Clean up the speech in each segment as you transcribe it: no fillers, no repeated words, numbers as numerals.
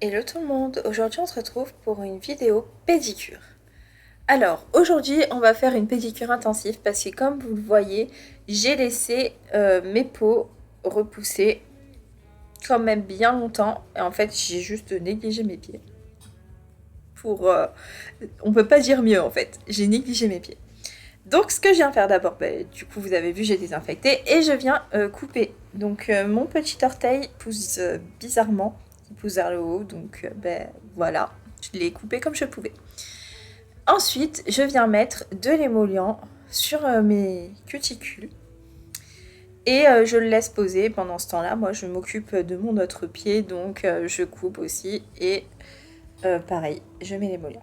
Hello tout le monde, aujourd'hui on se retrouve pour une vidéo pédicure. Alors aujourd'hui on va faire une pédicure intensive parce que comme vous le voyez, j'ai laissé mes peaux repousser quand même bien longtemps et en fait j'ai juste négligé mes pieds. On peut pas dire mieux en fait, j'ai négligé mes pieds. Donc ce que je viens faire d'abord, du coup vous avez vu j'ai désinfecté et je viens couper. Donc mon petit orteil pousse bizarrement, il pousse vers le haut, donc voilà, je l'ai coupé comme je pouvais. Ensuite je viens mettre de l'émollient sur mes cuticules et je le laisse poser pendant ce temps-là. Moi je m'occupe de mon autre pied, donc je coupe aussi et pareil, je mets l'émollient.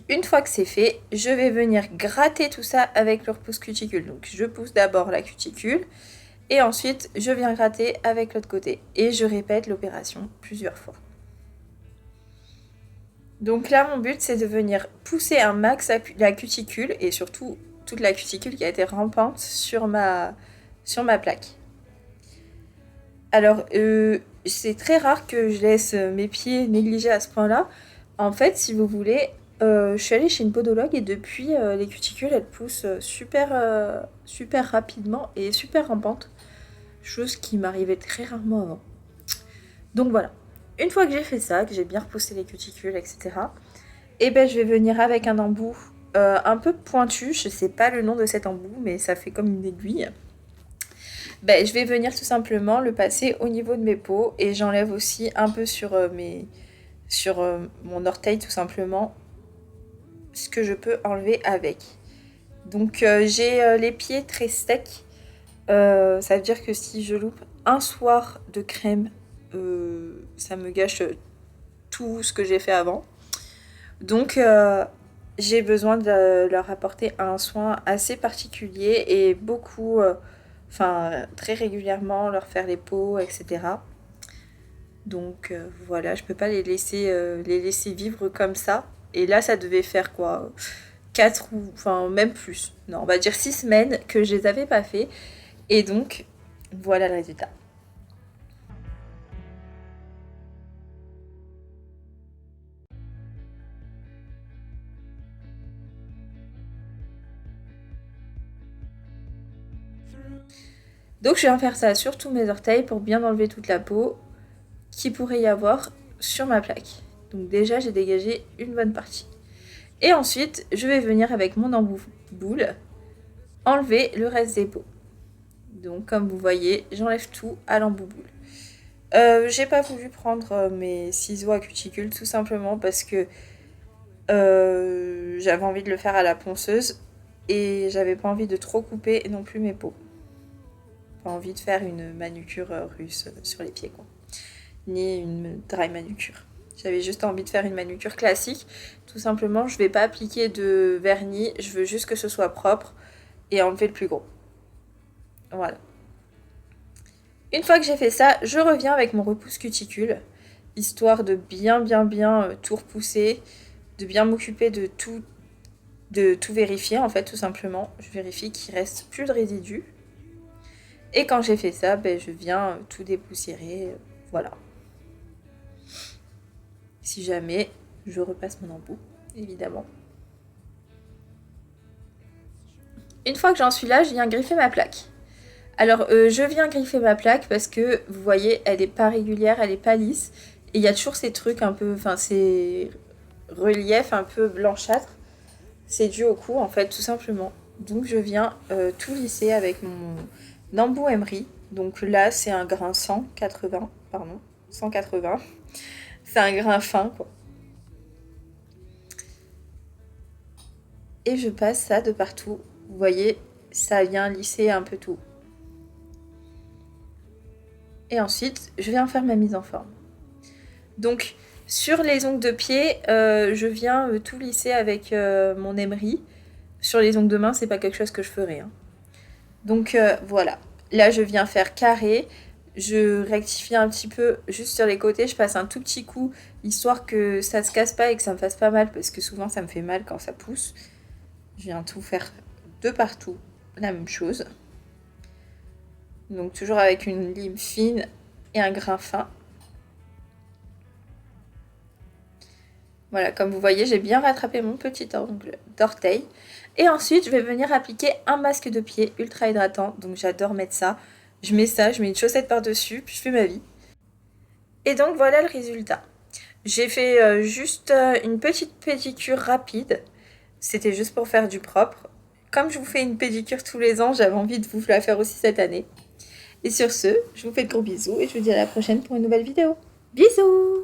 Une fois que c'est fait, je vais venir gratter tout ça avec le repousse cuticule. Donc je pousse d'abord la cuticule et ensuite je viens gratter avec l'autre côté. Et je répète l'opération plusieurs fois. Donc là mon but c'est de venir pousser un max la cuticule et surtout toute la cuticule qui a été rampante sur ma plaque. Alors c'est très rare que je laisse mes pieds négligés à ce point-là. En fait si vous voulez, je suis allée chez une podologue et depuis, les cuticules, elles poussent super rapidement et super rampantes, chose qui m'arrivait très rarement avant. Donc voilà. Une fois que j'ai fait ça, que j'ai bien repoussé les cuticules, etc., et ben je vais venir avec un embout un peu pointu. Je sais pas le nom de cet embout, mais ça fait comme une aiguille. Ben, je vais venir tout simplement le passer au niveau de mes peaux et j'enlève aussi un peu sur mon orteil tout simplement ce que je peux enlever avec. Donc j'ai les pieds très secs. Ça veut dire que si je loupe un soir de crème, ça me gâche tout ce que j'ai fait avant. Donc j'ai besoin de leur apporter un soin assez particulier et beaucoup, très régulièrement leur faire les peaux, etc. Donc voilà, je peux pas les laisser vivre comme ça. Et là, ça devait faire quoi, 4 ou enfin même plus. Non, on va dire 6 semaines que je les avais pas fait. Et donc, voilà le résultat. Donc je viens faire ça sur tous mes orteils pour bien enlever toute la peau qui pourrait y avoir sur ma plaque. Donc déjà j'ai dégagé une bonne partie. Et ensuite je vais venir avec mon embout boule enlever le reste des peaux. Donc comme vous voyez j'enlève tout à l'embout boule. J'ai pas voulu prendre mes ciseaux à cuticule tout simplement parce que j'avais envie de le faire à la ponceuse et j'avais pas envie de trop couper non plus mes peaux. Pas envie de faire une manucure russe sur les pieds quoi. Ni une dry manucure. J'avais juste envie de faire une manucure classique. Tout simplement, je vais pas appliquer de vernis, je veux juste que ce soit propre et enlever le plus gros. Voilà. Une fois que j'ai fait ça, je reviens avec mon repousse cuticule, histoire de bien tout repousser, de bien m'occuper de tout vérifier en fait tout simplement. Je vérifie qu'il reste plus de résidus. Et quand j'ai fait ça, je viens tout dépoussiérer, voilà. Si jamais, je repasse mon embout, évidemment. Une fois que j'en suis là, je viens griffer ma plaque. Alors, je viens griffer ma plaque parce que, vous voyez, elle est pas régulière, elle est pas lisse. Et il y a toujours ces trucs un peu, ces reliefs un peu blanchâtres. C'est dû au cou, en fait, tout simplement. Donc, je viens tout lisser avec mon embout emery. Donc là, c'est un grain 180, pardon, 180. C'est un grain fin, quoi. Et je passe ça de partout. Vous voyez, ça vient lisser un peu tout. Et ensuite, je viens faire ma mise en forme. Donc, sur les ongles de pied, je viens tout lisser avec mon emery. Sur les ongles de main, c'est pas quelque chose que je ferai. Hein. Donc, voilà. Là, je viens faire carré. Je rectifie un petit peu juste sur les côtés. Je passe un tout petit coup, histoire que ça se casse pas et que ça me fasse pas mal, parce que souvent, ça me fait mal quand ça pousse. Je viens tout faire de partout, la même chose. Donc toujours avec une lime fine et un grain fin. Voilà, comme vous voyez, j'ai bien rattrapé mon petit ongle d'orteil. Et ensuite, je vais venir appliquer un masque de pied ultra hydratant. Donc j'adore mettre ça. Je mets ça, je mets une chaussette par-dessus, puis je fais ma vie. Et donc voilà le résultat. J'ai fait juste une petite pédicure rapide. C'était juste pour faire du propre. Comme je vous fais une pédicure tous les ans, j'avais envie de vous la faire aussi cette année. Et sur ce, je vous fais de gros bisous et je vous dis à la prochaine pour une nouvelle vidéo. Bisous!